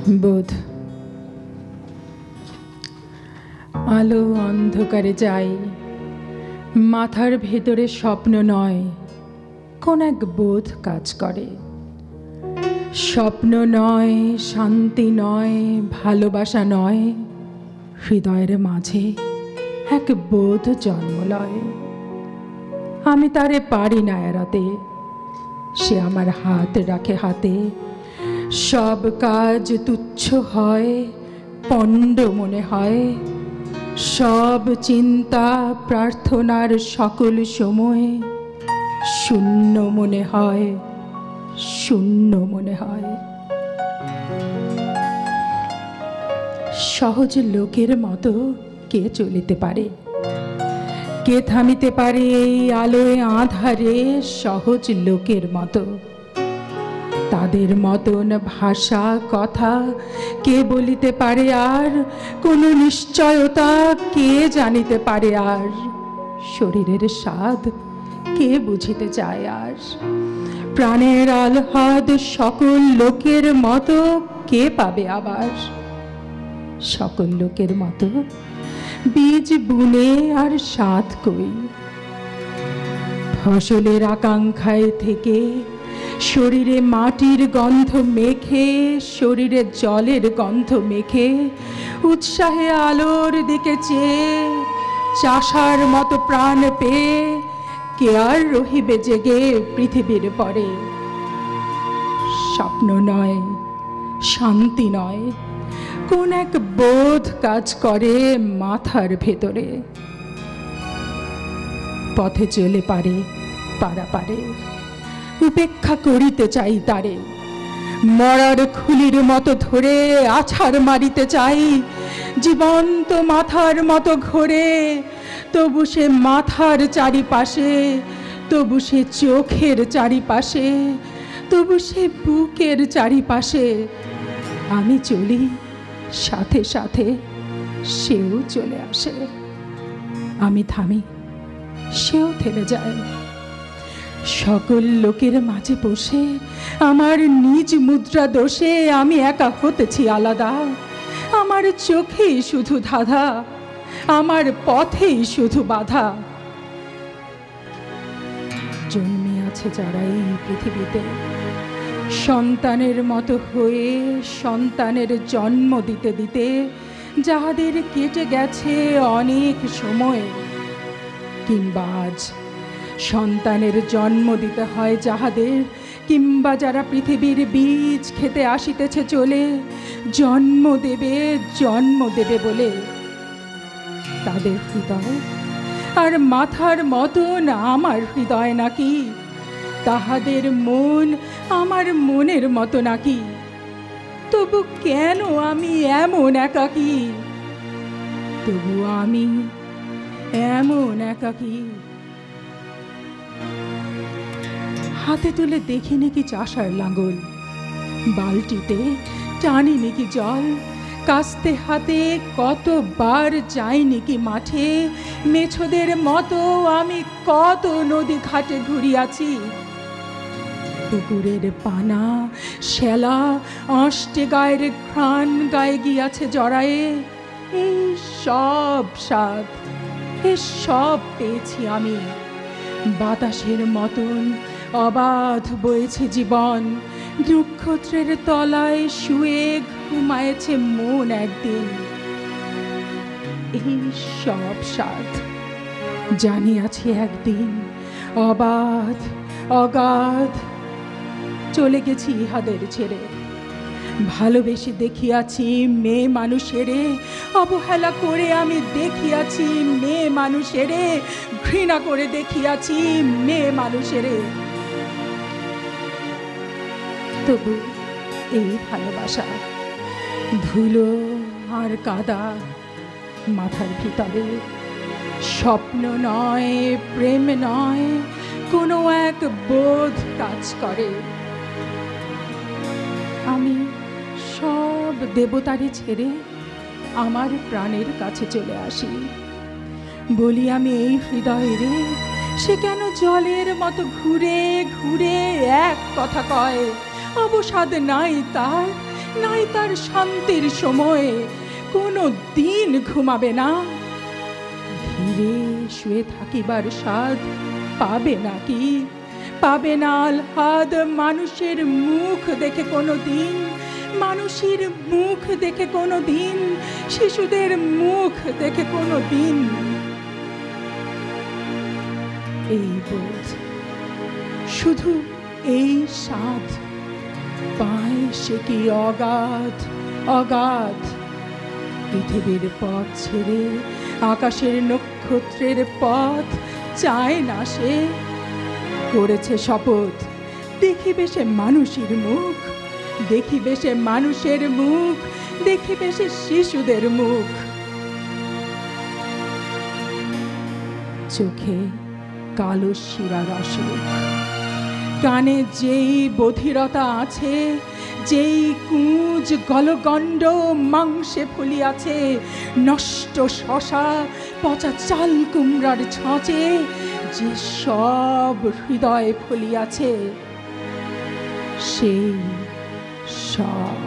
বোধ আলো অন্ধকারে যায়, মাথার ভেতরে স্বপ্ন নয়, কোন এক বোধ কাজ করে। স্বপ্ন নয়, শান্তি নয়, ভালোবাসা নয়, হৃদয়ের মাঝে এক বোধ জন্ম লয়। আমি তারে পারি না এড়াতে, সে আমার হাত রাখে হাতে। সব কাজ তুচ্ছ হয়, পণ্ড মনে হয়, সব চিন্তা প্রার্থনার সকল সময় শূন্য মনে হয়, শূন্য মনে হয়। সহজ লোকের মতো কে চলিতে পারে, কে থামিতে পারে এই আলোয় আঁধারে সহজ লোকের মতো? তাদের মতন ভাষা কথা কে বলিতে পারে আর? কোনো নিশ্চয়তা কে জানিতে পারে আর? শরীরের স্বাদ কে বুঝিতে চায় আর? প্রাণের আহ্লাদ সকল লোকের মতো কে পাবে আবার? সকল লোকের মতো বীজ বুনে আর সাধ কই, ফসলের আকাঙ্ক্ষায় থেকে শরীরে মাটির গন্ধ মেখে, শরীরে জলের গন্ধ মেখে, উৎসাহে আলোর দিকে চেয়ে চাষার মতো প্রাণ পেয়ে কে আর রহিবে জেগে পৃথিবীর পরে? স্বপ্ন নয়, শান্তি নয়, কোন এক বোধ কাজ করে মাথার ভেতরে। পথে চলে পারে পারাপারে, উপেক্ষা করিতে চাই তারে। মরার খুলির মতো ধরে আছাড় মারিতে চাই, জীবন্ত মাথার মতো ঘোরে। তবু সে মাথার চারিপাশে, তবু সে চোখের চারিপাশে, তবু সে বুকের চারিপাশে। আমি চলি সাথে সাথে, সেও চলে আসে। আমি থামি, সেও থেমে যায়। সকল লোকের মাঝে বসে আমার নিজ মুদ্রা দোষে আমি একা হতেছি আলাদা। আমার চোখেই শুধু ধাঁধা, আমার পথেই শুধু বাধা। জন্মে আছে যারা এই পৃথিবীতে, সন্তানের মতো হয়ে সন্তানের জন্ম দিতে দিতে যাহাদের কেটে গেছে অনেক সময়, কিংবা আজ সন্তানের জন্ম দিতে হয় যাহাদের, কিংবা যারা পৃথিবীর বীজ খেতে আসিতেছে চলে, জন্ম দেবে বলে। তাদের হৃদয় আর মাথার মতন আমার হৃদয় নাকি? তাহাদের মন আমার মনের মতো নাকি? তবু কেন আমি এমন একাকী? তবু আমি এমন একাকী। হাতে তুলে দেখি নাকি চাষার লাঙ্গল, বালতিতে টানি নাকি জল, কাস্তে হাতে কতবার যাই নাকি মাঠে। মেছোদের মতো আমি কত নদী ঘাটে ঘুরিয়াছি। পুকুরের পানা শ্যালা আষ্টে গায়ের ঘ্রাণ গায়ে গিয়াছে জড়ায়ে। এই সব স্বাদ, এ সব পেয়েছি আমি। বাতাসের মতন অবাধ বয়েছে জীবন, নক্ষত্রের তলায় শুয়ে ঘুমায়েছে মন একদিন। এই সব স্বাদ জানিয়াছি একদিন অবাধ অগাধ। চলে গেছি ইহাদের ছেড়ে, ভালোবেসে দেখিয়াছি মেয়ে মানুষেরে। অবহেলা করে আমি দেখিয়াছি মেয়ে মানুষেরে, ঘৃণা করে দেখিয়াছি মেয়ে মানুষেরে। তবু এই ভালোবাসা ধুলো আর কাদা মাথার ভিতরে। স্বপ্ন নয়, প্রেম নয়, কোনো এক বোধ কাজ করে। আমি সব দেবতারে ছেড়ে আমার প্রাণের কাছে চলে আসি। বলি আমি এই হৃদয়ে, সে কেন জলের মতো ঘুরে ঘুরে এক কথা কয়? অবসাদ নাই তার, নাই তার শান্তির সময়ে কোনো দিন ঘুমাবে না। ধীরে শুয়ে থাকিবার স্বাদ পাবে নাকি? পাবে না আহ্লাদ মানুষের মুখ দেখে কোনো দিন, মানুষের মুখ দেখে কোনো দিন, শিশুদের মুখ দেখে কোনো দিন। এই বোধ, শুধু এই স্বাদ পায় সে কি অগাধ অগাধ। পৃথিবীর পথ ছেড়ে আকাশের নক্ষত্রের পথ চায় না সে। করেছে শপথ, দেখিবে সে মানুষের মুখ, দেখিবে সে মানুষের মুখ, দেখিবে সে শিশুদের মুখ। চোখে কালো শিরা রসে, কানে যেই বধিরতা আছে, যেই কুঁজ গলগণ্ড মাংসে ফুলিয়াছে, নষ্ট শশা পচা চাল কুমড়ার ছাঁচে যে সব হৃদয় ফুলিয়াছে, সেই সব